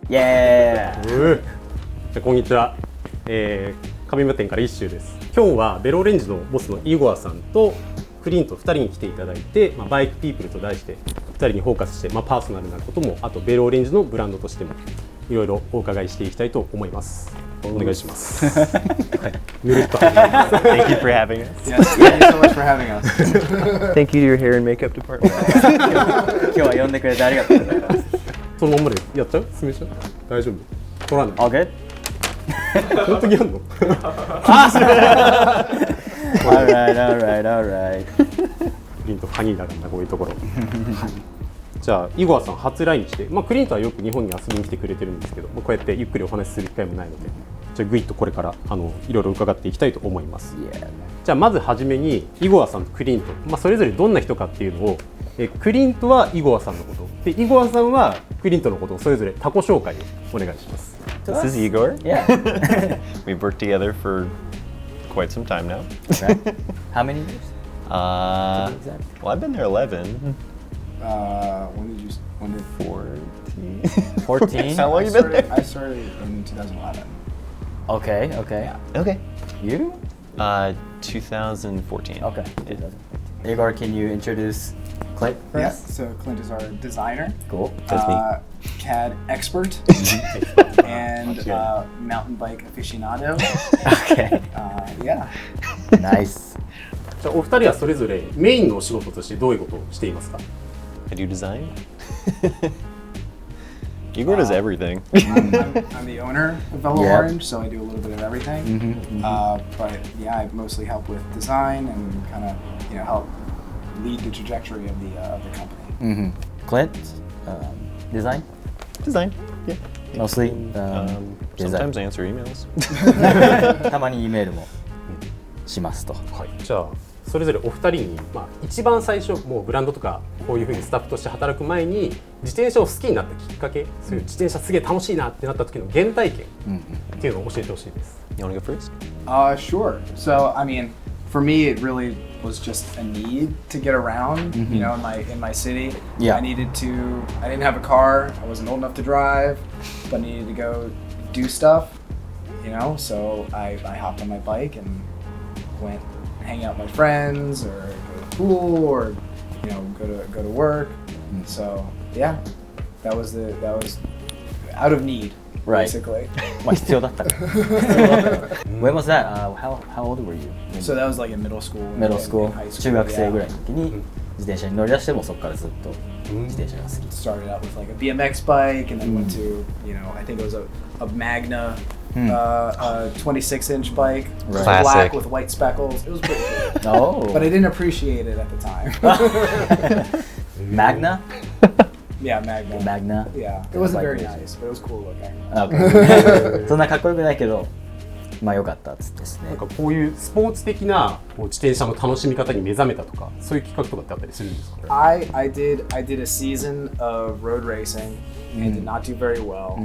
イエーイ。じゃあこんにちは、上村店から一周です。今日はベロオレンジのボスのイゴアさんとクリント2人に来ていただいて、バイクピープルと題して2人にフォーカスして、パーソナルなことも、あとベロオレンジのブランドとしてもいろいろお伺いしていきたいと思います。お願いします。ぬるっと。Thank you for having us. Yes, thank you so much for having us. Thank you to your hair and makeup department. 今日は呼んでくれてありがとうございます。そのまんまでやっちゃう？進めちゃう？大丈夫？取らない？ All good? 本当にやんの？Alright. クリントファニーだからな、こういうところ。じゃあイゴアさん初来日で、クリントはよく日本に遊びに来てくれてるんですけど、こうやってゆっくりお話しする機会もないので、じゃあグイッとこれからいろいろ伺っていきたいと思います。じゃあまずはじめにイゴアさんとクリント、それぞれどんな人かっていうのを、クリントはイゴアさんのことで、イゴアさんはクリントのことをそれぞれ他己紹介をお願いします。This is Igor. Yeah. We've worked together for quite some time now. Okay. How many years? Well, I've been there 11. When did 14. 14? How long you been there? I started in 2011. Okay. Okay. You? 2014. Okay. Igor, can you introduce Clint for Yes. us? So Clint is our designer, Cool. That's me. CAD expert, and mountain bike aficionado. Okay. Yeah. Nice. じゃあお二人はそれぞれメインのお仕事としてどういうことをしていますか？ I do design. Igor does everything. I'm the owner of Velo Yeah. Orange, so I do a little bit of everything. But yeah, I mostly help with design and kind of help lead the trajectory of the company. Clint, design? Design. Yeah. Mostly design. Sometimes answer emails. たまにイメールもしますと。はい、じゃあそれぞれお二人に、一番最初もうブランドとかこういうふうにスタッフとして働く前に自転車を好きになったきっかけ、そういう自転車すげえ楽しいなってなった時の原体験っていうのを教えてほしいです。You want to go first? Sure. So I mean, for me, it really was just a need to get around. You know, in my city, Yeah. I didn't have a car. I wasn't old enough to drive, but needed to go do stuff. So I hopped on my bike and went hang out with my friends, or go to school, or go to work. So yeah, that was out of need, Right. basically. 必要だったから。When was that? How old were you? So that was like in middle school. Middle and school. high school. 中学生 yeah. ぐらいの時に自転車に乗り出してもそこからずっと自転車が好き。 Started out with like a BMX bike, and then went to I think it was a Magna 26-inch bike, Right. black Classic. with white speckles. It was pretty cool. Oh. But I didn't appreciate it at the time. Magna? Yeah, Magna. Magna? Yeah, it wasn't very Like- nice, but it was cool looking. Okay. そんなかっこよくないけど、良かったっつってですねなん。かこういうスポーツ的なこう自転車の楽しみ方に目覚めたとか、そういう企画とかってあったりするんですか？ I did a season of road racing and did not do very well,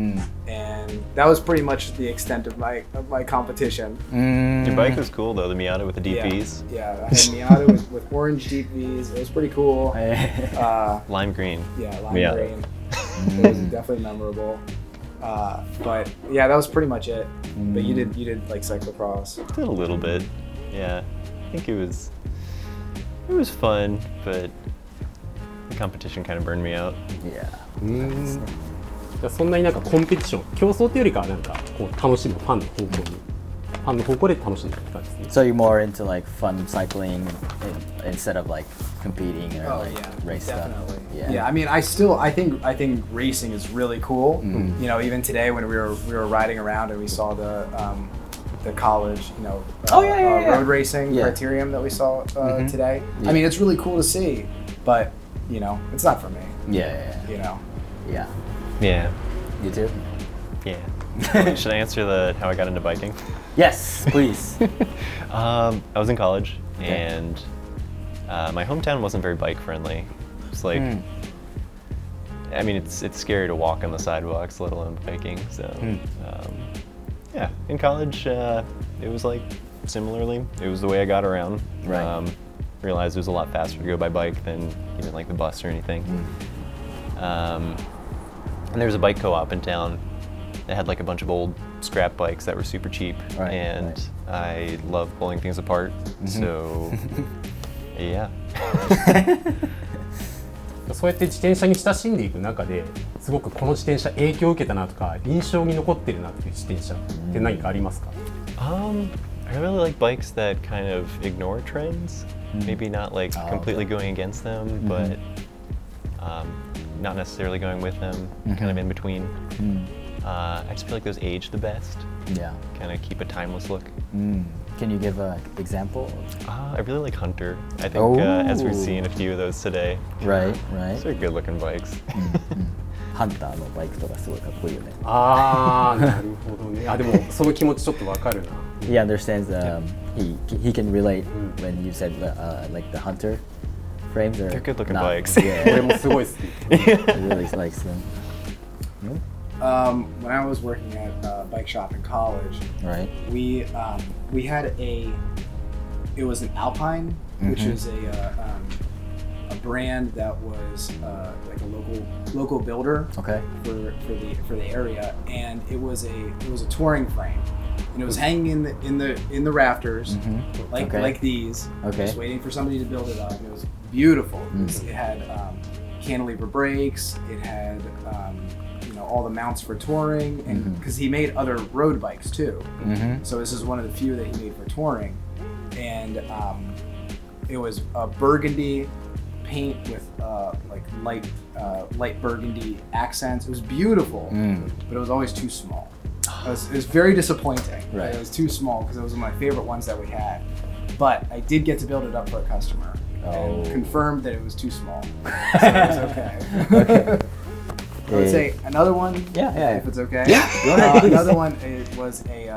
and that was pretty much the extent of my competition. Your bike was cool though, the Miata with the deep V's. Yeah, I had Miata with orange deep V's. It was pretty cool. Lime green. Yeah, lime Miata. green. It was definitely memorable. But yeah, that was pretty much it. But you did like cyclocross. Did a little bit. Yeah. I think it was fun, but the competition kind of burned me out. Yeah. じゃあそんなになんかコンペティション、競争っていうよりかはなんかこう楽しむファンの方向で楽しんでるって感じですね。So you're more into like fun cycling instead of like competing or Oh like yeah, race definitely. stuff? Yeah, I mean, I think racing is really cool. Even today when we were riding around and we saw the college, road racing criterium that we saw today. I mean, it's really cool to see, but it's not for me. Yeah. Yeah. Yeah. You too? Yeah. Should I answer how I got into biking? Yes, please. I was in college, and my hometown wasn't very bike friendly. It's like, I mean, it's scary to walk on the sidewalks, let alone biking. So, yeah, in college, it was like similarly. It was the way I got around. Right. Realized it was a lot faster to go by bike than even like the bus or anything. And there was a bike co-op in town, it had like a bunch of old scrap bikes that were super cheap, Right, and I love pulling things apart. So, yeah. そうやって自転車に親しんでいく中ですごくこの自転車影響を受けたなとか印象に残ってるなっていう自転車って何かありますか？ I really like bikes that kind of ignore trends. Maybe not like completely going against them, but not necessarily going with them, kind of in between. I just feel like those age the best. Yeah. Kind of keep a timeless look. Can you give an example? I really like Hunter. I think as we've seen a few of those today. Right. Those are good looking bikes. ハンターのバイクとかすごいかっこいいよね。ああ、なるほどね。あ、でもその気持ちちょっとわかるな。He understands. He can relate when you said like the hunter frames are. They're good looking not, bikes. 俺もすごい好き。He really likes them. When I was working at a bike shop in college, Right. we had it was an Alpine, which is a brand that was like a local builder Okay. for the area, and it was a touring frame, and it was hanging in the rafters, like these, just waiting for somebody to build it up. It was beautiful. It had cantilever brakes. It had all the mounts for touring, and because he made other road bikes too. So this is one of the few that he made for touring, and it was a burgundy paint with like light burgundy accents. It was beautiful, but it was always too small. It was very disappointing. Right. It was too small because it was one of my favorite ones that we had. But I did get to build it up for a customer and confirmed that it was too small. So it was okay. I would say another one. Yeah. If it's okay. Yeah, go ahead, please. Another one was a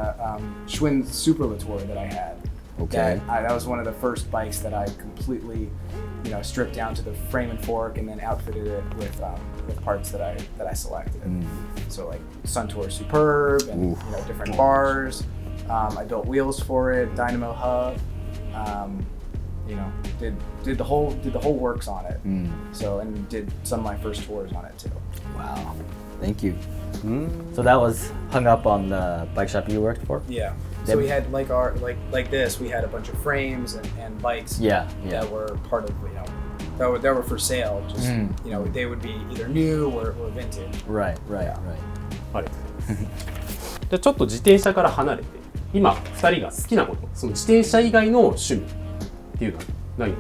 Schwinn Superlatour that I had. Okay. That was one of the first bikes that I completely, stripped down to the frame and fork, and then outfitted it with parts that I selected. So like Suntour Superb and different bars. I built wheels for it, dynamo hub. Did the whole works on it. So and did some of my first tours on it too. Wow. Thank you. So that was hung up on the bike shop you worked for? Yeah. So we had like this. We had a bunch of frames and bikes that were part of that were for sale. Just they would be either new or vintage. Right. ありがとうございます。じゃあちょっと自転車から離れて、今2人が好きなこと、その自転車以外の趣味っていうのは何を？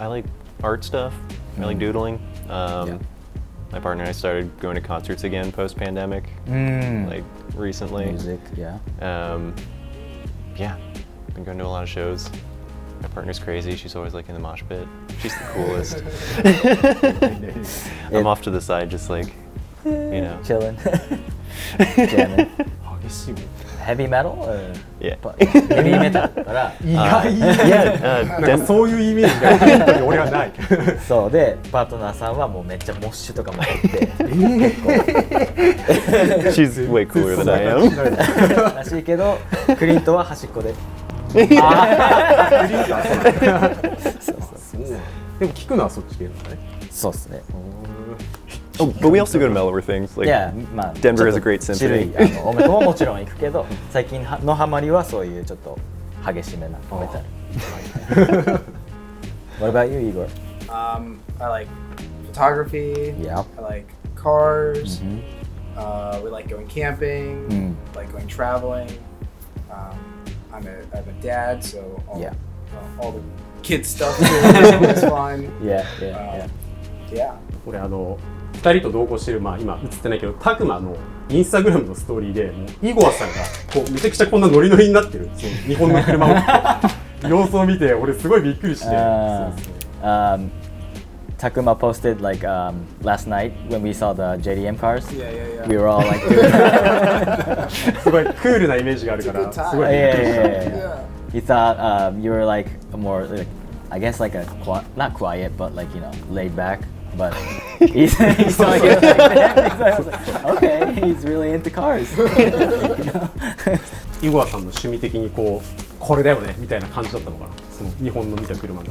I like art stuff. I like doodling. My partner and I started going to concerts again post-pandemic, like recently. Music, yeah. Been going to a lot of shows. My partner's crazy. She's always like in the mosh pit. She's the coolest. I'm off to the side, just like, Chilling. Jamming. 激しいもん。Heavy metal? Yeah. Heavy metal から。意外なんかそういうイメージが本当に俺はない。そうで、パートナーさんはもうめっちゃモッシュとかも入って結構 She's way cooler than I am. らしいけど、クリントは端っこで。そうでも聞くのはそっち系なんだね。そうですね。Oh, but we also go to mellower things. Like Denver has a great symphony. 音楽ももちろん行くけど、最近のハマりはそういうちょっと激しめなメタル。What about you, Igor? I like photography. Yeah. I like cars. We like going camping. Like going traveling. I'm a dad, so all the kids stuff is fun. Yeah. 俺2人と同行してる、今映ってないけど、タクマのインスタグラムのストーリーで、イゴアさんがこうめちゃくちゃこんなノリノリになってる、その日本の車を様子を見て、俺すごいびっくりして。Takuma posted like last night when we saw the JDM cars. Yeah. We were all like, すごいクールなイメージがあるから、すごいびっくりした。He thought you were like more, like, I guess like not quiet, but like laid back. But he's like, okay, he's really into cars. イゴアさんの趣味的にこれだよねみたいな感じだったのかな、その日本の見た車が。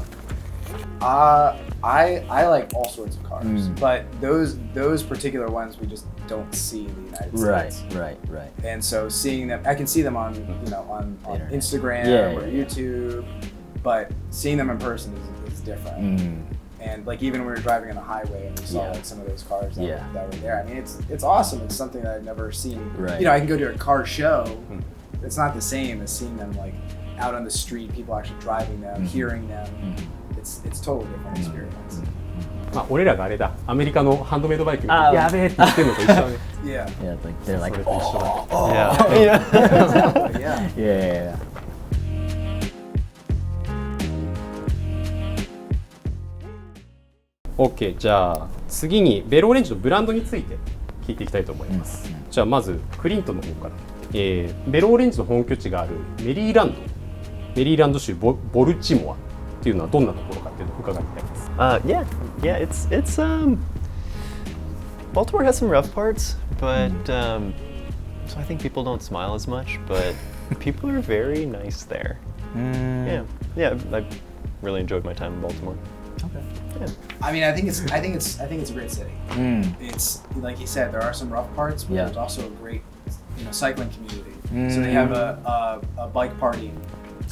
I like all sorts of cars, but those particular ones we just don't see in the United States. Right. And so seeing them, I can see them on on Instagram or YouTube, but seeing them in person is different. And like even when we were driving on the highway and we saw like some of those cars that were there. I mean, it's awesome. It's something that I've never seen. Right. You know, I can go to a car show. It's not the same as seeing them like out on the street, people actually driving them, hearing them. It's totally different experience. まあ俺らがあれだ、アメリカのハンドメイドバイク見てやべえって言ってるのと一緒だね。Yeah. Yeah, like they're like, それと一緒だ。yeah. OK、じゃあ次にベロオレンジのブランドについて聞いていきたいと思います。じゃあまずクリントの方から、ベロオレンジの本拠地があるメリーランド州ボルチモアっていうのはどんなところかっていうのを伺いたいです。It's Baltimore has some rough parts, but so I think people don't smile as much, but people are very nice there. Yeah, I really enjoyed my time in Baltimore. Okay. Yeah. I mean, I think it's a great city. It's like you said, there are some rough parts, but there's also a great cycling community. So they have a bike party.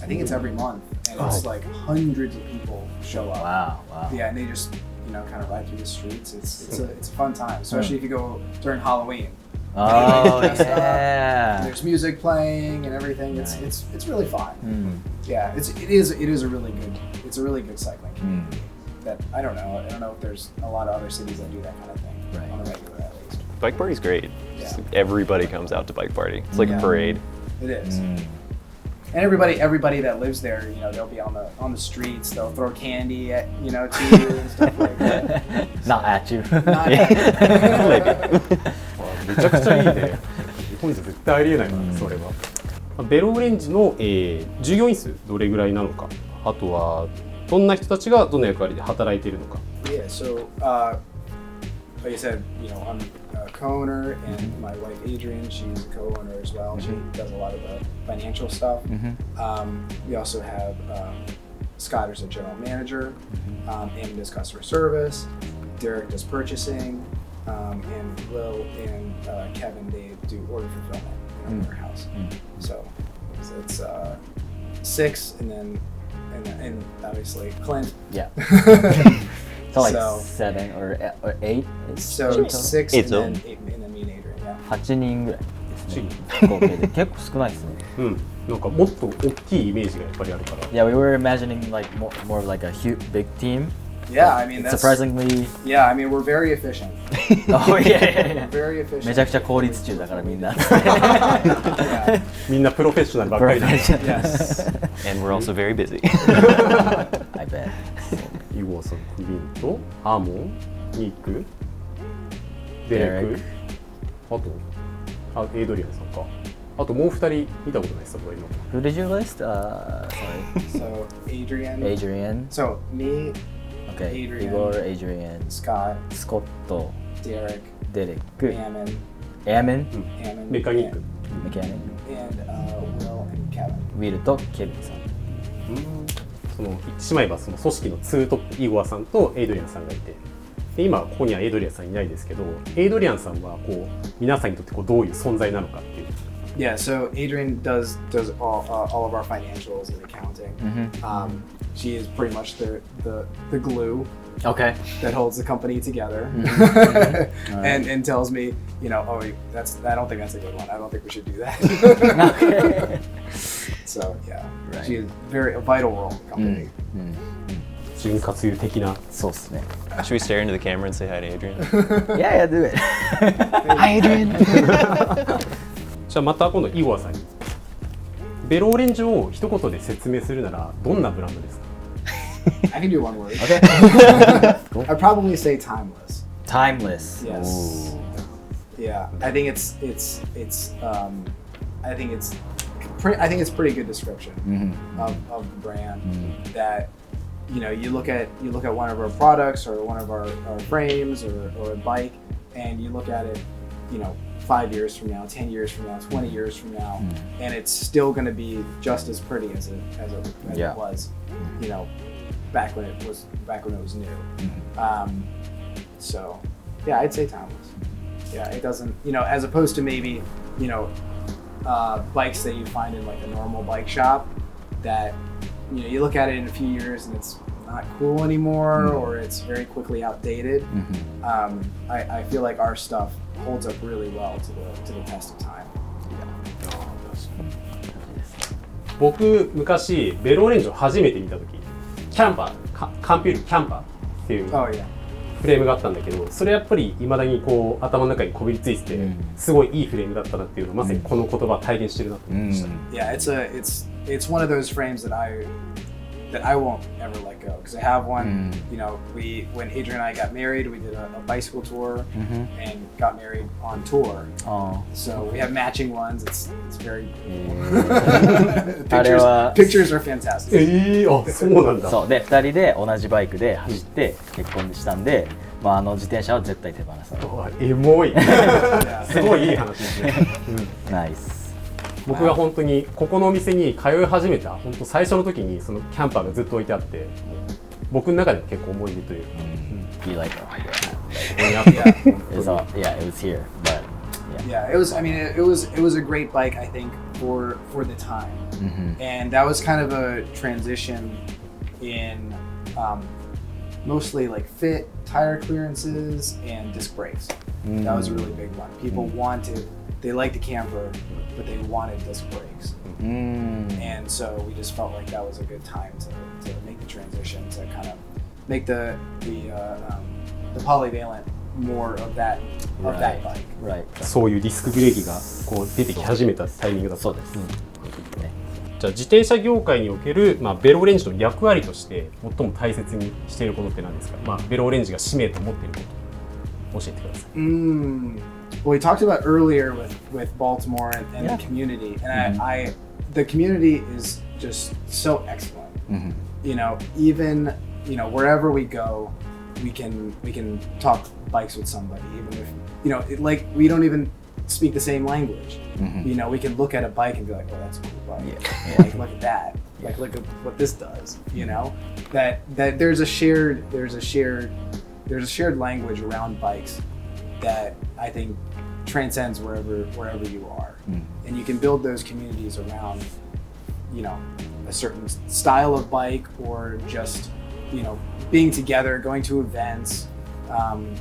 I think it's every month, and it's like hundreds of people show up. Wow. Yeah, and they just kind of ride through the streets. It's a fun time, especially if you go during Halloween. Oh yeah. There's music playing and everything. It's really fun. Yeah, it is a really good cycling community. That I don't know if there's a lot of other cities that do that kind of thing on a regular at least. Bike party's great. Yeah. Everybody comes out to bike party. It's like a parade. It is. And everybody that lives there, they'll be on the streets. They'll throw candy at to you and stuff like that. Not at you. Not at you. めちゃくちゃいいね。日本じゃ絶対ありえないな、それは。ベロオレンジの、従業員数どれぐらいなのか、あとはどんな人たちがどんな役割で働いているのか。Yeah, so like I said, I'm a co-owner, and my wife Adrian, she's a co-owner as well. She does a lot of the financial stuff. We also have Scott as a general manager, Amy does customer service, Derek does purchasing, and Will and Kevin, they do order fulfillment in our warehouse. So it's 6, and obviously Clint. Yeah. So like 7 or 8. So 6 and then me and Adrian. Yeah. 8人ぐらいですね。合計で結構少ないですね。なんかもっと大きいイメージがやっぱりあるから。Yeah, we were imagining like more of like a huge big team. Yeah, I mean that's surprisingly. Yeah, I mean we're very efficient. Oh yeah. Very efficient. めちゃくちゃ効率中だからみんな。Yeah. みんなプロフェッショナルばっかりだ。Yes. And we're also very busy. I bet. イゴーさん、クリント、アーモン、ニック、デレク、あとエイドリアンさんか。あともう2人見たことない人がいるの。Who did you list? Sorry. So Adrian. So me. Okay. Adrian. Igor, Adrian. Scott. スコット。Derek. デレック。Ammon. Ammon. メカニック。メカニック。And Will and Kevin. ウィルとケビンさん。その言ってしまえばその組織のツートップイゴアさんとエイドリアンさんがいて、で今ここにはエイドリアンさんいないですけど、エイドリアンさんはこう皆さんにとってこうどういう存在なのかっていう。Yeah, so Adrian does all of our financials and accounting. She is pretty much the glue. Okay. That holds the company together. And tells me, I don't think that's a good one. I don't think we should do that. Okay. So yeah, Right. she is a vital role in the company. 潤滑油的な。そうっすね。Should we stare into the camera and say hi to Adrian? Yeah, do it. Hi, Adrian. じゃあまた今度イゴアさんに。ベロオレンジを一言で説明するならどんなブランドですか？ I can do one word. Okay. I'd probably say timeless. Timeless. Yes. Yeah, I think it's pretty good description of the brand. That you look at one of our products or one of our frames or a bike, and you look at it, 5 years from now, 10 years from now, 20 years from now, and it's still going to be just as pretty as it was. back when it was new. So yeah, I'd say timeless. Yeah, it doesn't, as opposed to maybe, bikes that you find in like a normal bike shop that, you look at it in a few years and it's not cool anymore or it's very quickly outdated. I feel like our stuff holds up really well to the test of time. 僕昔ベロオレンジを初めて見た時キャンパーカンピュールキャンパーっていうフレームがあったんだけど、それやっぱり未だにこう頭の中にこびりついてて、すごいいいフレームだったなっていうのをまさにこの言葉を体現してるなと思いました。Yeah, it's one of those frames that I won't ever let go because I have one. When Adrian and I got married, we did a bicycle tour and got married on tour. So we have matching ones. It's very pictures are fantastic. あ、そうなんだ。そうで2人で同じバイクで走って結婚したんで、自転車は絶対手放さない。エモい。すごいいい話ですね。ナイス。僕が本当にここのお店に通い始めた本当最初の時にそのキャンパーがずっと置いてあって、僕の中で結構思い出というか。You like that? ここにあった。Yeah, it was here, but yeah, it was. I mean, it was a great bike. I think for the time, and that was kind of a transition in mostly like fit, tire clearances, and disc brakes. That was a really big one. People they liked the camper, but they wanted disc brakes. And so we just felt like that was a good time to make the transition to kind of make the polyvalent more of that bike. Right. そういうディスクブレーキがこう出てき始めたタイミングだったんです。じゃあ自転車業界における、ベロオレンジの役割として最も大切にしていることって何ですか？ベロオレンジが使命と思っていることを教えてください。Well, we talked about earlier with Baltimore and the community, and the community is just so excellent. Even wherever we go, we can talk bikes with somebody, even if we don't even speak the same language. We can look at a bike and be like, "Oh, that's a cool bike. Like, look at that. Like, look at what this does." That there's a shared language around bikes that I think transcends wherever you are, and you can build those communities around a certain style of bike or just being together, going to events,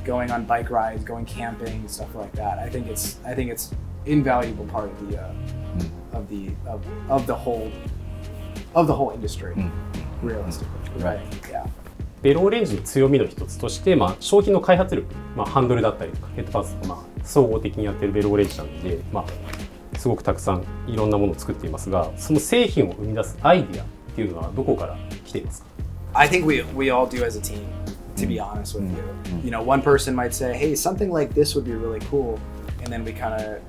going on bike rides, going camping, stuff like that. I think it's invaluable part of the whole industry, realistically. Right. Yeah. ベロオレンジの強みの一つとして、商品の開発力、ハンドルだったりとかヘッドパーツとか、総合的にやっているベロオレンジなので、すごくたくさんいろんなものを作っていますが、その製品を生み出すアイディアっていうのはどこから来ていますか？ I think we all do as a team, to be honest with you. One person might say, "Hey, something like this would be really cool," and then we kind of,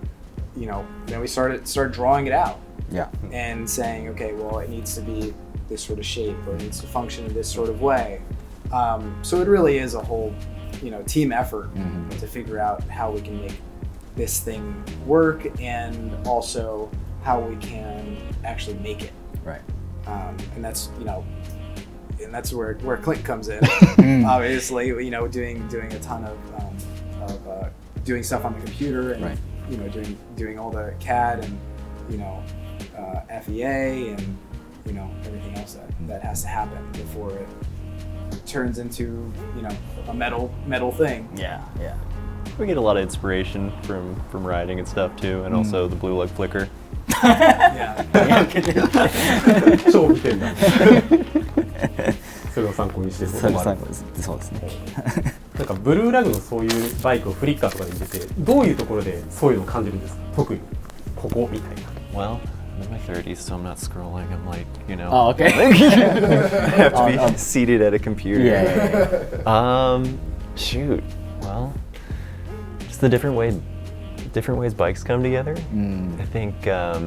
then we start drawing it out. Yeah. And saying, okay, well, it needs to be this sort of shape or it needs to function in this sort of way. So it really is a whole, team effort to figure out how we can make this thing work and also how we can actually make it. Right. And that's, and that's where Clint comes in. Obviously, doing a ton of doing stuff on the computer and doing all the CAD and FEA and everything else that has to happen before it turns into a metal thing. Yeah. We get a lot of inspiration from riding and stuff too, and also the BLUELUG flicker. Yeah. 超見てんだ。それを参考にしてそうですね。なんかブルーラグのそういうバイクをフリッカーとかで見てて、どういうところでそういうのを感じるんですか？特にここみたいな。Well, I'm in my 30s, so I'm not scrolling. I'm like, Oh, okay. I have to be seated at a computer. Yeah. Shoot. Well, just the different ways bikes come together. I think I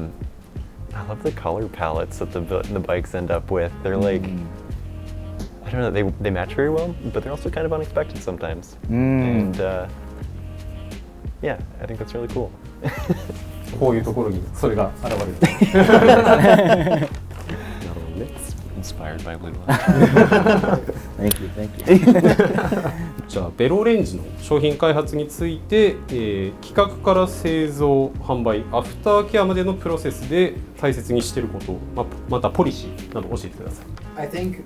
love the color palettes that the bikes end up with. They're like, I don't know, they match very well, but they're also kind of unexpected sometimes. And yeah, I think that's really cool. こういうところにそれが現れる。なるほどね。inspired by BLUELUG. Thank you, thank you. じゃあベロオレンジの商品開発について、企画から製造販売アフターケアまでのプロセスで大切にしていること、またポリシーなど教えてください。 I think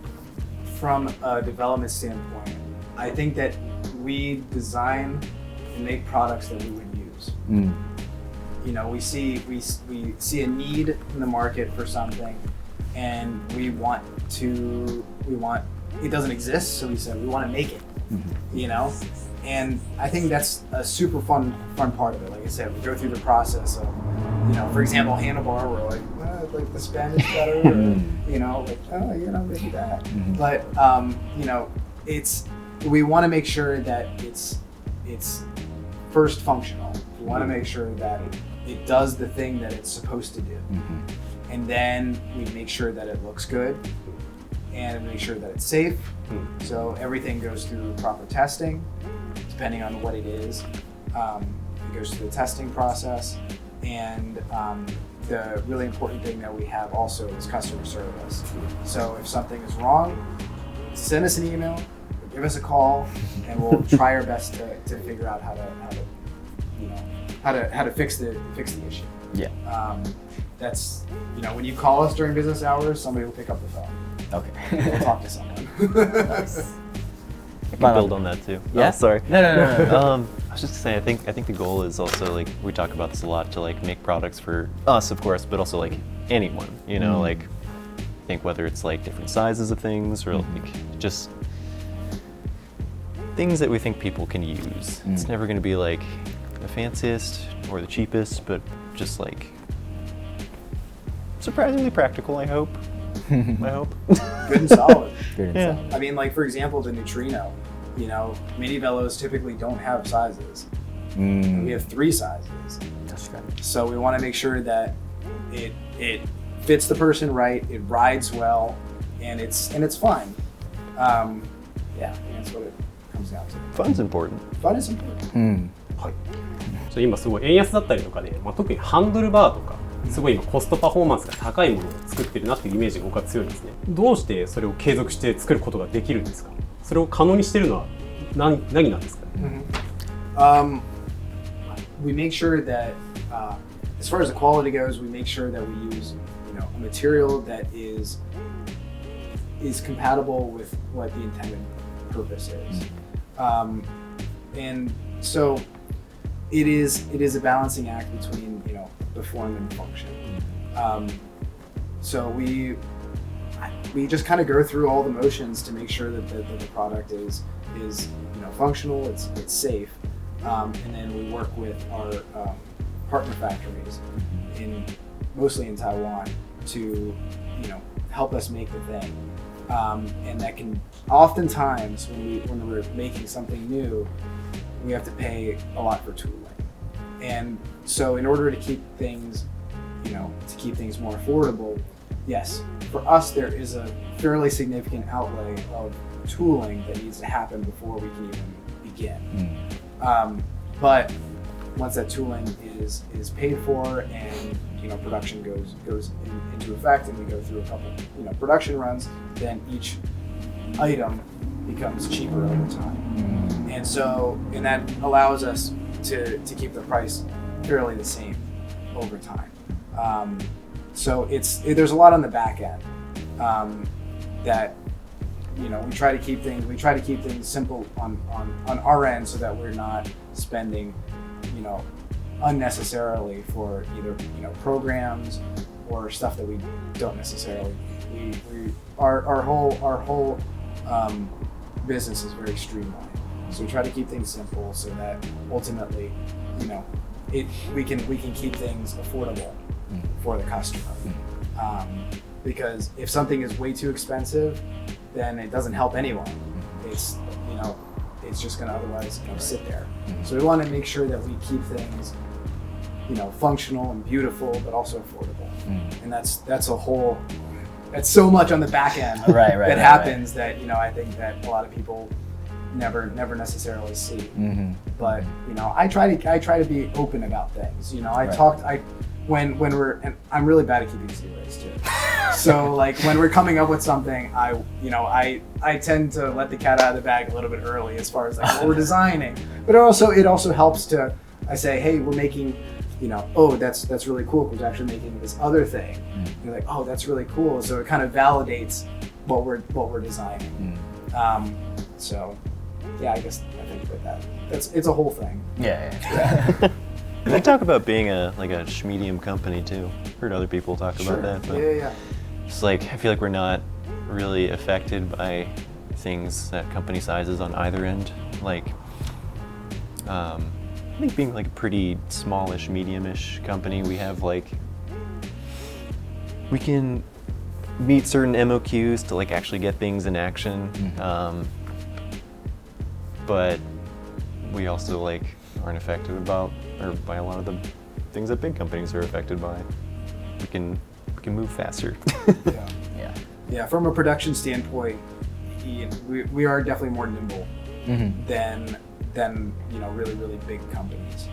from a development standpoint, I think that we design and make products that we would use. You know, we see a need in the market for something, and we want it doesn't exist, so we said we want to make it. You know, and I think that's a super fun part of it. Like I said, we go through the process of, you know, for example, handlebar, we're like the Spanish better, or, you know, like maybe that. But you know, we want to make sure that it's first functional. We want to make sure that it does the thing that it's supposed to do, and then we make sure that it looks good, and make sure that it's safe. So everything goes through proper testing, depending on what it is. It goes through the testing process, and the really important thing that we have also is customer service. So if something is wrong, send us an email, give us a call, and we'll try our best to figure out how to fix the issue. Yeah. That's, you know, when you call us during business hours, somebody will pick up the phone. Okay. We'll talk to someone. Nice. I can build on that too. Yeah? Oh, sorry. No. I was just saying, I think the goal is also, like, we talk about this a lot, to like make products for us, of course, but also like anyone. You know, like, I think whether it's like different sizes of things or like just things that we think people can use. It's never going to be like the fanciest or the cheapest, but just like surprisingly practical, I hope. I hope. Good and solid. Good Yeah. insight. I mean, like, for example, the neutrino. You know, mini velos typically don't have sizes. We have 3 sizes. 確かに。 So we want to make sure that it fits the person right, it rides well, and it's fun. Yeah, that's what it comes down to. Fun's important. Fun is important. 今すごい円安だったりとかで、特にハンドルバーとかすごい今コストパフォーマンスが高いものを作ってるなっていうイメージが僕は強いですね。どうしてそれを継続して作ることができるんですか？それを可能にしてるのは何なんですか？ We make sure that, as far as the quality goes, we make sure that we use, you know, a material that is compatible with what the intended purpose is, and so it is a balancing act between, you know, the form and function. So we just kind of go through all the motions to make sure that the product is you know, functional, it's safe, and then we work with our partner factories mostly in Taiwan to, you know, help us make the thing, and that can oftentimes when we're making something new, we have to pay a lot for tooling, and so in order to keep things, you know, to keep things more affordable, yes, for us there is a fairly significant outlay of tooling that needs to happen before we can even begin. But once that tooling is paid for and, you know, production goes into effect and we go through a couple, you know, production runs, then each item becomes cheaper over time. And that allows us to keep the price fairly the same over time. So there's a lot on the back end that, you know, we try to keep things simple on our end so that we're not spending, you know, unnecessarily for either, you know, programs or stuff that we don't necessarily. Our whole business is very streamlined. So we try to keep things simple so that ultimately, you know, we can keep things affordable for the customer. Because if something is way too expensive, then it doesn't help anyone. It's, you know, it's just going to otherwise, you know, sit there. So we want to make sure that we keep things, you know, functional and beautiful, but also affordable. And that's so much on the back end that happens that, you know, I think that a lot of people never necessarily see. But, you know, I try to be open about things. You know, when we're, and I'm really bad at keeping secrets too. So like when we're coming up with something, I tend to let the cat out of the bag a little bit early as far as like what we're designing. But it also helps to, I say, hey, we're making, oh, that's really cool. We're actually making this other thing. You're like, oh, that's really cool. So it kind of validates what we're designing. So yeah, I think with that, it's a whole thing. Yeah. We talk about being a medium company too. Heard other people talk about that. But Yeah. Just like I feel like we're not really affected by things at company sizes on either end. Like I think being like a pretty smallish, medium-ish company, we have like we can meet certain MOQs to like actually get things in action. But we also like aren't affected by a lot of the things that big companies are affected by. We can move faster. Yeah. From a production standpoint, we are definitely more nimble than really, really big companies.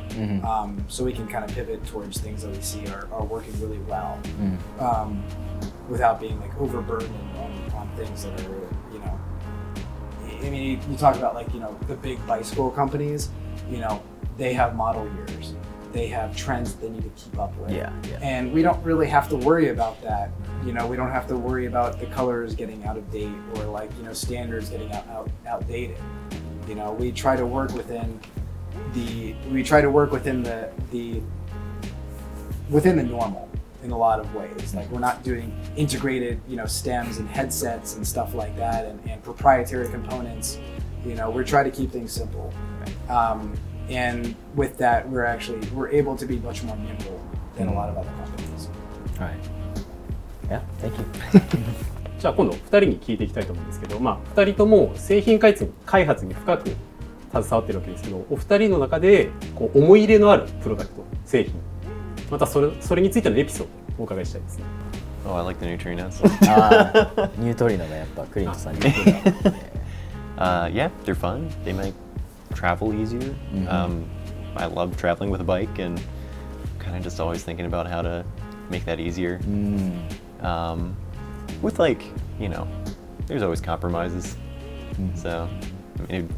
So we can kind of pivot towards things that we see are working really well without being like overburdened on things that are, I mean, you talk about like, the big bicycle companies, they have model years. They have trends that they need to keep up with. Yeah. And we don't really have to worry about that. We don't have to worry about the colors getting out of date or like, standards getting outdated. We try to work within the normal in a lot of ways. Like we're not doing integrated, stems and headsets and stuff like that and proprietary components. We're trying to keep things simple. And with that, we're able to be much more nimble than a lot of other companies. Right. Yeah, thank you. じゃあ今度2人に聞いていきたいと思うんですけど、2人とも製品開発に深く携わってるわけですけど、お二人の中でこう思い入れのあるプロダクト、製品、またそれについてのエピソードをお伺いしたいですね。Oh, I like the neutrinos. ニュートリノがやっぱクリントさんにYeah, they're fun. They make travel easier. I love traveling with a bike and kind of just always thinking about how to make that easier. With like, there's always compromises. So, I mean,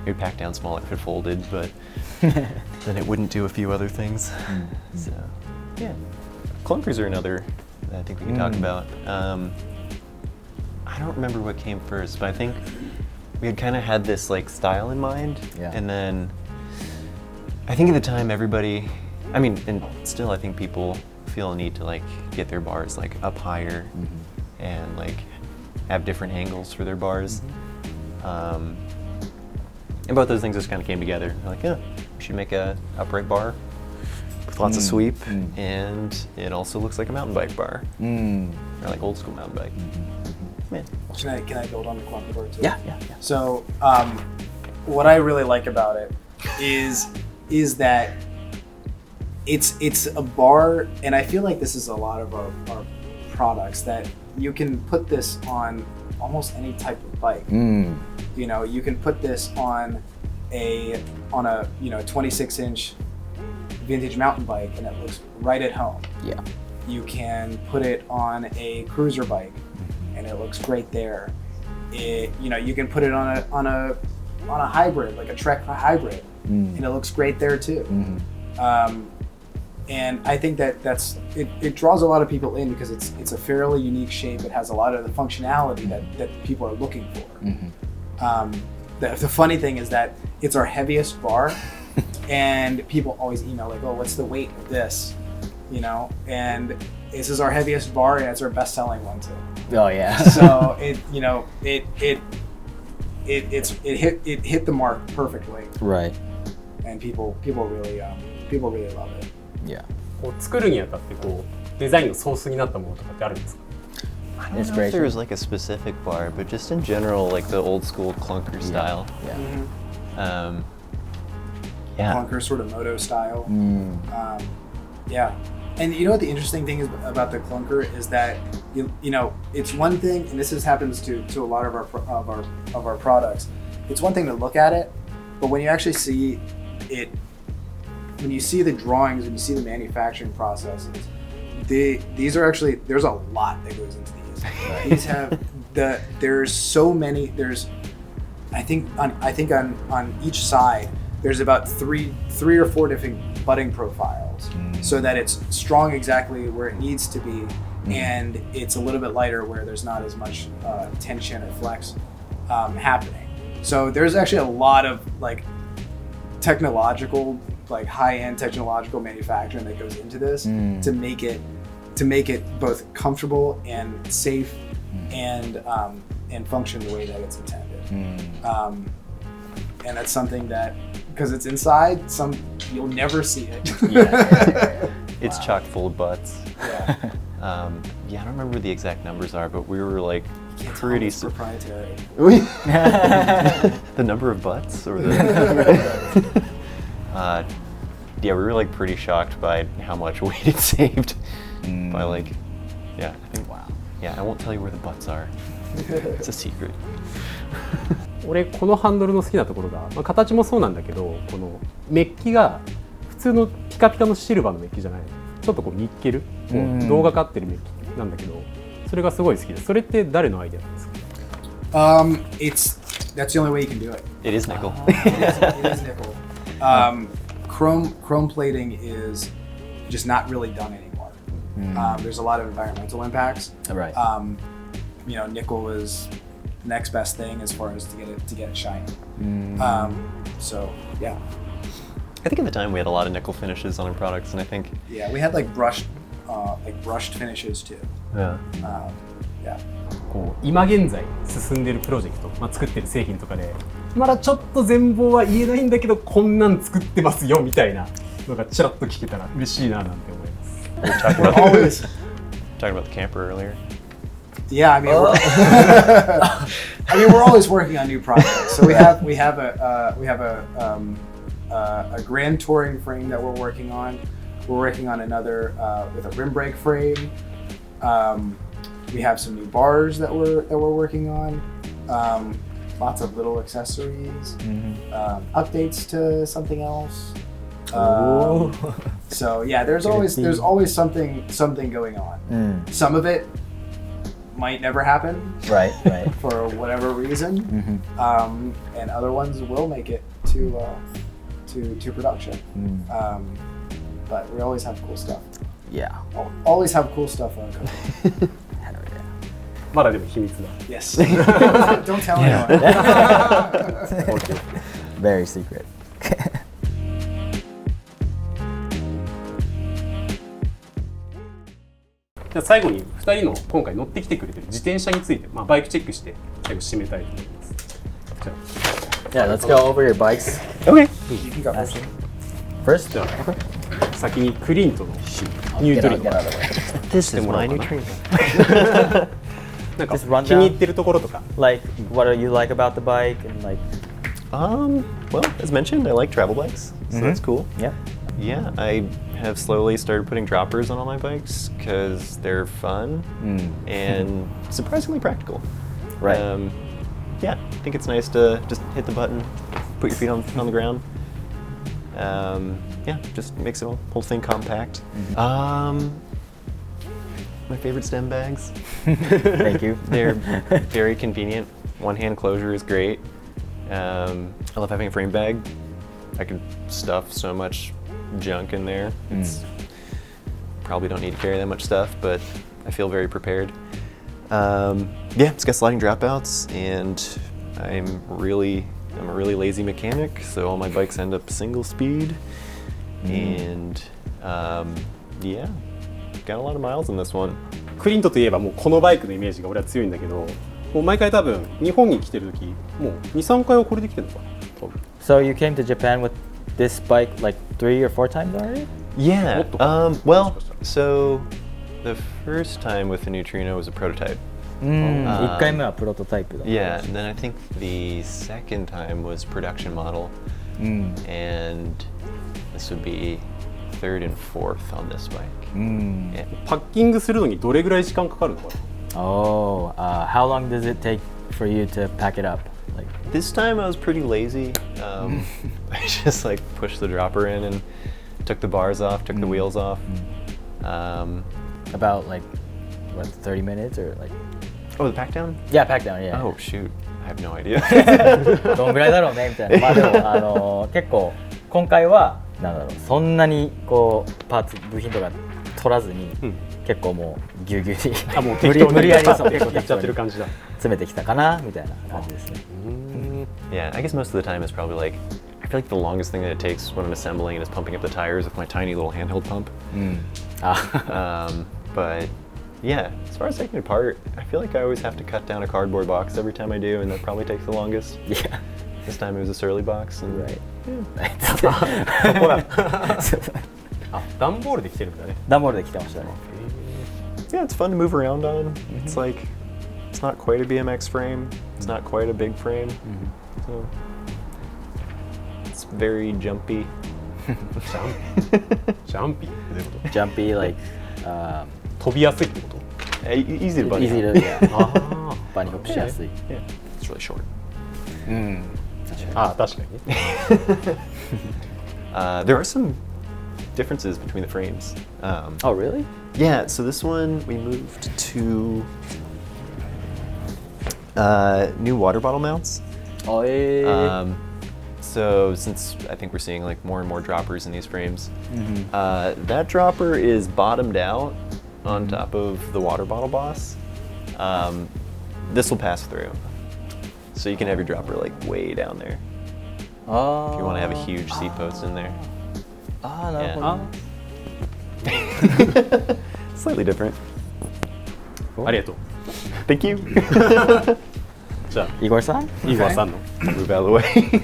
it would pack down small if it folded, but then it wouldn't do a few other things. So, yeah. Clunkers are another that I think we can talk about. I don't remember what came first, but I think we had kind of had this like style in mind. Yeah. And then I think at the time everybody, I mean, and still I think people feel a need to like get their bars like up higher and like have different angles for their bars. And both those things just kind of came together. We're like, yeah, we should make a upright bar with lots of sweep, and it also looks like a mountain bike bar, or like old school mountain bike. Man. Can I build on the clunker bar too? Yeah. So what I really like about it is that it's a bar, and I feel like this is a lot of our products, that you can put this on almost any type of bike. You can put this on a 26-inch vintage mountain bike and it looks right at home. Yeah. You can put it on a cruiser bike and it looks great there. You can put it on a hybrid, like a Trek hybrid, and it looks great there too. And I think that it draws a lot of people in because it's a fairly unique shape. It has a lot of the functionality that people are looking for. The funny thing is that it's our heaviest bar, and people always email like, "Oh, what's the weight of this?" And this is our heaviest bar, and it's our best-selling one too. Oh yeah. So it hit the mark perfectly. Right. And people really love it. Yeah. こう作るにあたってこうデザインのソースになったものとかってあるんですか？ I don't know if there was like a specific bar, but just in general, like the old school clunker style. Yeah. Yeah. Clunker sort of moto style. Yeah. And what the interesting thing is about the clunker is that it's one thing, and this happens to a lot of our products. It's one thing to look at it, but when you actually see it when you see the drawings, when you see the manufacturing processes, these are actually, there's a lot that goes into these. These have there's so many. There's I think on each side there's about three or four different butting profiles, so that it's strong exactly where it needs to be, and it's a little bit lighter where there's not as much tension or flex happening. So there's actually a lot of like technological, like high-end technological manufacturing that goes into this to make it both comfortable and safe and function the way that it's intended. And that's something that, because it's inside, you'll never see it. It's chock full of butts. Yeah. I don't remember what the exact numbers are, but we were like Pretty proprietary. The number of butts, or the we were like pretty shocked by how much weight it saved. By like, I think, wow. Yeah, I won't tell you where the butts are. It's a secret. 俺このハンドルの好きなところが、形もそうなんだけど、このメッキが普通のピカピカのシルバーのメッキじゃないの。ちょっとこうニッケル、銅がかってるメッキなんだけど、それがすごい好きです。それって誰のアイデアなんですか？That's the only way you can do it. It is nickel. It is nickel. Chrome plating is just not really done anymore. There's a lot of environmental impacts. Right. Nickel is next best thing as far as to get it shiny. So yeah. I think at the time we had a lot of nickel finishes on our products, and I think we had like brushed finishes too. Yeah. Yeah. こう今現在進んでいるプロジェクト、作ってる製品とかでまだちょっと全貌は言えないんだけどこんなん作ってますよみたいなのがちらっと聞けたら嬉しいななんて思います。We're talking about the camper earlier. Yeah, I mean, we're always working on new projects. So we have a grand touring frame that we're working on. We're working on another with a rim brake frame. We have some new bars that we're working on. Lots of little accessories, updates to something else. So yeah, there's always something going on. Some of it might never happen, right, for whatever reason, and other ones will make it to production. But we always have cool stuff. Yeah. Always have cool stuff cooking. まだでも秘密だ。Yes. Don't tell anyone. Very secret. じゃあ最後に2人の今回乗ってきてくれてる自転車について、バイクチェックして最後締めたいと思います。じゃあ Yeah, let's go over your bikes. Okay. You can go first. First? じゃあ先にクリントのニュートリノ Get out of the way. This is もらお my うかな neutrino. なんか Just run 気に入ってるところとか。 Like, what do you like about the bike? And like, Well, as mentioned, I like travel bikes, so that's cool. yeah. Yeah, I have slowly started putting droppers on all my bikes because they're fun and surprisingly practical. Right. Yeah, I think it's nice to just hit the button, put your feet on the ground. Yeah, just makes the whole thing compact. My favorite stem bags. Thank you. They're very convenient. One-hand closure is great. I love having a frame bag. I can stuff so much junk in there. Probably don't need to carry that much stuff, but I feel very prepared. Yeah, it's got sliding dropouts, and I'm a really lazy mechanic, so all my bikes end up single speed. And yeah, got a lot of miles in this one. クリントといえばもうこのバイクのイメージが俺は強いんだけど、もう毎回多分日本に来てる時もう 2,3 回はこれで来てるのかな多分。 So you came to Japan with this bike like 3 or 4 times already? Yeah. Well, so the first time with the neutrino was a prototype. 1回目はプロトタイプだ。 Yeah, and then I think the second time was production model, and this would be third and fourth on this bike. Yeah. パッキングするのにどれぐらい時間かかるのかな。 Oh, how long does it take for you to pack it up? Like, This time I was pretty lazy. I just like pushed the dropper in and took the bars off, took the wheels off. About like what 30 minutes or like Oh, the pack down? yeah pack down yeah. Oh shoot, I have no idea. どんぐらいだろうねみたいな。まあでも結構今回はなんだろうそんなにこうパーツ部品とか取らずに、結構もうぎゅうぎゅうにあもう適当に無理やりそう結構やっちゃってる感じだ。詰めてきたかなみたいな感じですね。Yeah, I guess most of the time it's probably like I feel like the longest thing that it takes when I'm assembling is pumping up the tires with my tiny little handheld pump. あ But yeah, as far as taking it apart, I feel like I always have to cut down a cardboard box every time I do, and that probably takes the longest. yeah This time it was a surly box, and right そこだ。あ、段ボールで来てるんだね。段ボールで来てましたね。 yeah, it's fun to move around on. It's like it's not quite a BMX frame. It's not quite a big frame. So it's very jumpy. ジャンピーってどういうこと？ジャンピー like 飛びやすいってこと？ Easy to bunny easy hop. to yeah あバニーホップしやすい。 Yeah, it's really short. あ、確かにね。There are some differences between the frames. Oh really? Yeah, so this one we moved to new water bottle mounts. あ So since I think we're seeing like more and more droppers in these frames, that dropper is bottomed out on top of the water bottle boss. This will pass through. So you can have your dropper like way down there あ if you want to have a huge seat post in there. ああなるほど。 Slightly different. ありがとう。 Thank you. じゃあ、イゴルさん？イーゴアさんの Move out of the way.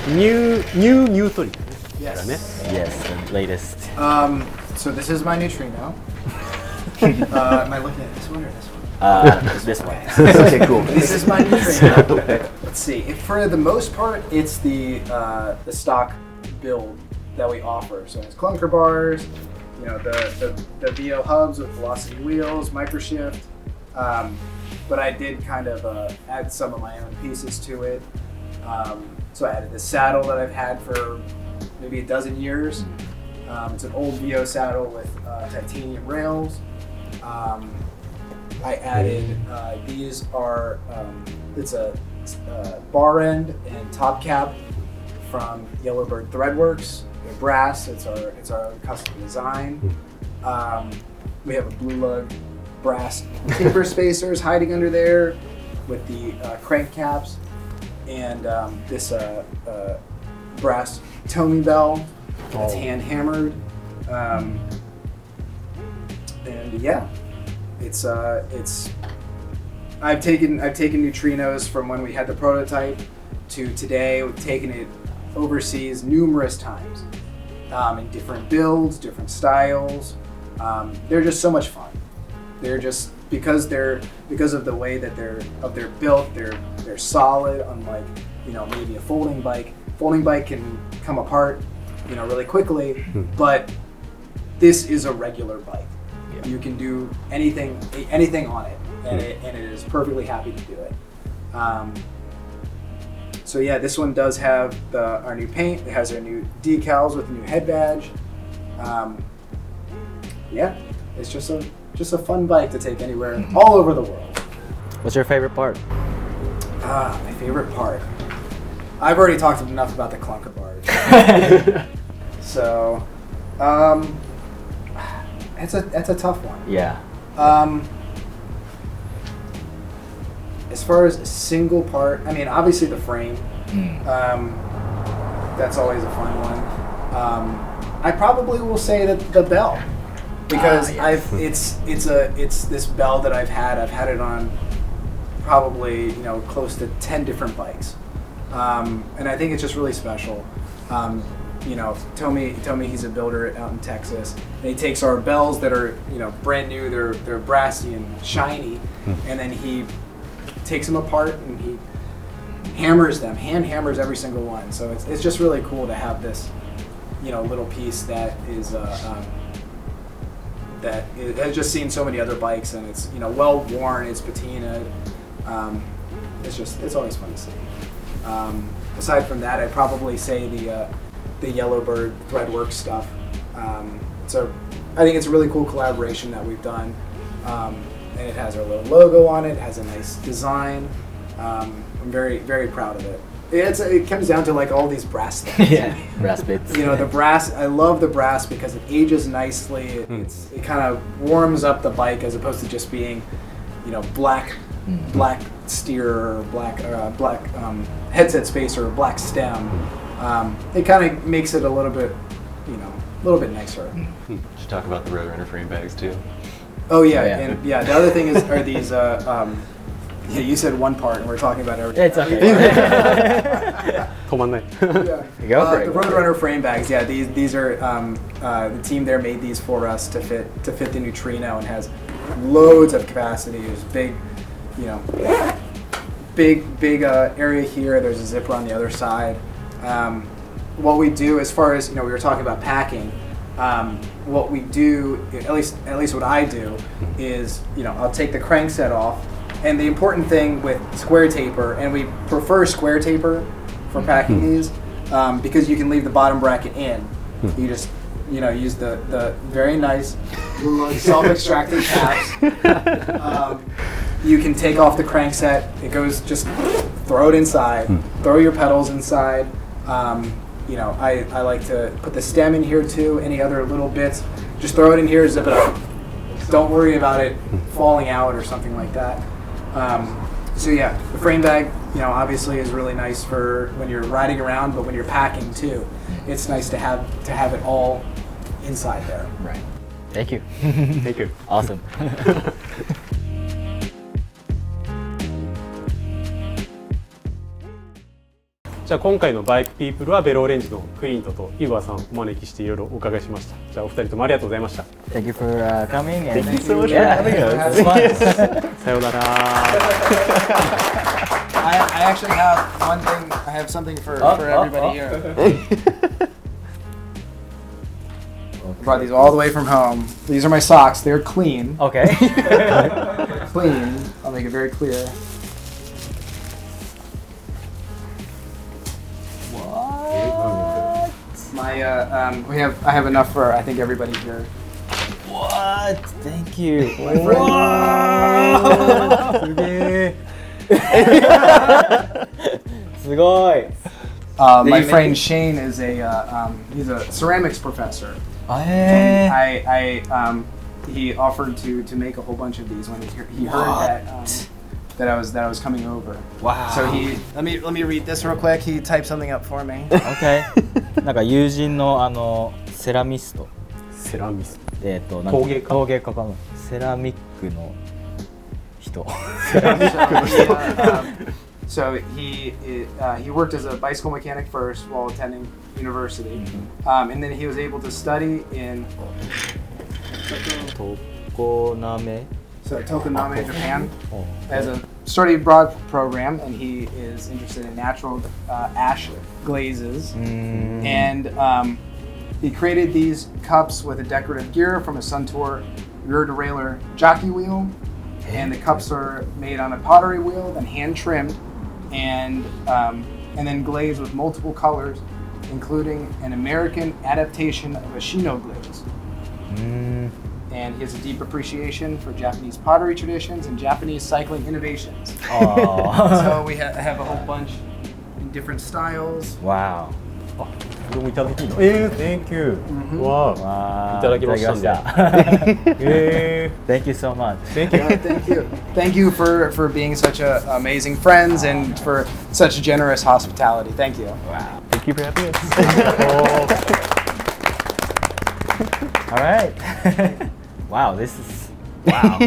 ニュートリノ Yes. だね。 Yes, the latest. So this is my neutrino. Am I looking at this one or this one? This one. Okay, cool. This is my neutrino. Let's see. For the most part, it's the stock build that we offer. So it's clunker bars, you know, the VO hubs with velocity wheels, microshift. But I did kind of add some of my own pieces to it. So I added the saddle that I've had for maybe a dozen years. It's an old VO saddle with titanium rails. I added these are it's a bar end and top cap from Yellowbird Threadworks. They're brass. It's our custom design. We have a BLUELUG brass taper spacers hiding under there with the crank caps, and this brass Tommy bell that's hand hammered. And yeah, it's I've taken neutrinos from when we had the prototype to today. We've taken it overseas numerous times in different builds, different styles. They're just so much fun. They're just because of the way that they're built. They're solid. Unlike maybe a folding bike. Folding bike can come apart really quickly, but this is a regular bike. Yeah. You can do anything on it, and it is perfectly happy to do it. So yeah, this one does have our new paint. It has our new decals with a new head badge. Yeah, it's just a fun bike to take anywhere, all over the world. What's your favorite part? My favorite part. I've already talked enough about the clunker bars. So, that's a tough one. Yeah. As far as a single part, I mean, obviously the frame. That's always a fun one. I probably will say that the bell, because it's this bell that I've had it on probably close to 10 different bikes, and I think it's just really special. Tommy, he's a builder out in Texas, and he takes our bells that are brand new, they're brassy and shiny, and then he takes them apart and he hammers them, hand hammers every single one. So it's just really cool to have this little piece that is that has just seen so many other bikes, and it's well worn, it's patinaed. It's always fun to see. Aside from that, I'd probably say the Yellowbird Threadwork stuff. So I think it's a really cool collaboration that we've done, and it has our little logo on it. It has a nice design. I'm very, very proud of it. It comes down to like all these brass things. Yeah, brass bits. You know, the brass. I love the brass because it ages nicely. It kind of warms up the bike as opposed to just being, you know, black steer or black headset space or black stem. It kind of makes it a little bit, you know, a little bit nicer. Should talk about the Roadrunner frame bags too. Oh yeah, Oh, yeah. and yeah. The other thing are these. Yeah, you said one part, and we're talking about everything. It's okay. 止まんない Yeah. Go for The it. Roadrunner frame bags. Yeah, these are the team there made these for us to fit the neutrino and has loads of capacity. There's big, you know, big area here. There's a zipper on the other side. What we do as far as, you know, we were talking about packing. What we do, at least what I do, is, you know, I'll take the crankset off. And the important thing with square taper, and we prefer square taper for packing these, because you can leave the bottom bracket in. You just, you know, use the very nice self-extracting caps. You can take off the crankset. It goes, just throw it inside. Throw your pedals inside. You know, I like to put the stem in here too. Any other little bits, just throw it in here, zip it up. Don't worry about it falling out or something like that. So yeah, the frame bag, you know, obviously is really nice for when you're riding around, but when you're packing too, it's nice to have it all inside there. Right. Thank you. Thank you. Awesome. じゃあ今回のバイクピープルはベロオレンジのクリントとイゴアさんをお招きしていろいろお伺いしました。じゃあお二人ともありがとうございました。 Thank you for coming. And Thank you so much for yeah, having us. It was fun. さようなら。 I actually have one thing. I have something for everybody here. Brought these all the way from home. These are my socks. They're clean. Okay. Clean. I'll make it very clear. What? My I have enough for I think everybody here. What? Thank you. My friend. Wow. すげえ。すごい。 My friend Shane is he's a ceramics professor. え He offered to make a whole bunch of these when he heard that I was coming over. Wow. So let me read this real quick. He typed something up for me. Okay. なんか友人のセラミスト。セラミス。なんか陶芸家陶芸家かな。セラミックの人。 So he worked as a bicycle mechanic first while attending university, and then he was able to study in 常滑。 Tokoname, Japan, as a study abroad program, and he is interested in natural ash glazes. And he created these cups with a decorative gear from a Suntour rear derailleur jockey wheel, and the cups are made on a pottery wheel, then hand trimmed, and then glazed with multiple colors, including an American adaptation of a Shino glaze. And he has a deep appreciation for Japanese pottery traditions and Japanese cycling innovations. So we have a whole bunch in different styles. Wow. どうもいただきの。Thank you. わあ。いただきましたんで。Thank you so much. Thank you. Thank you. Thank you for being such amazing friends and for such generous hospitality. Thank you. Wow. Thank you for having us. All right. Wow, this is wow.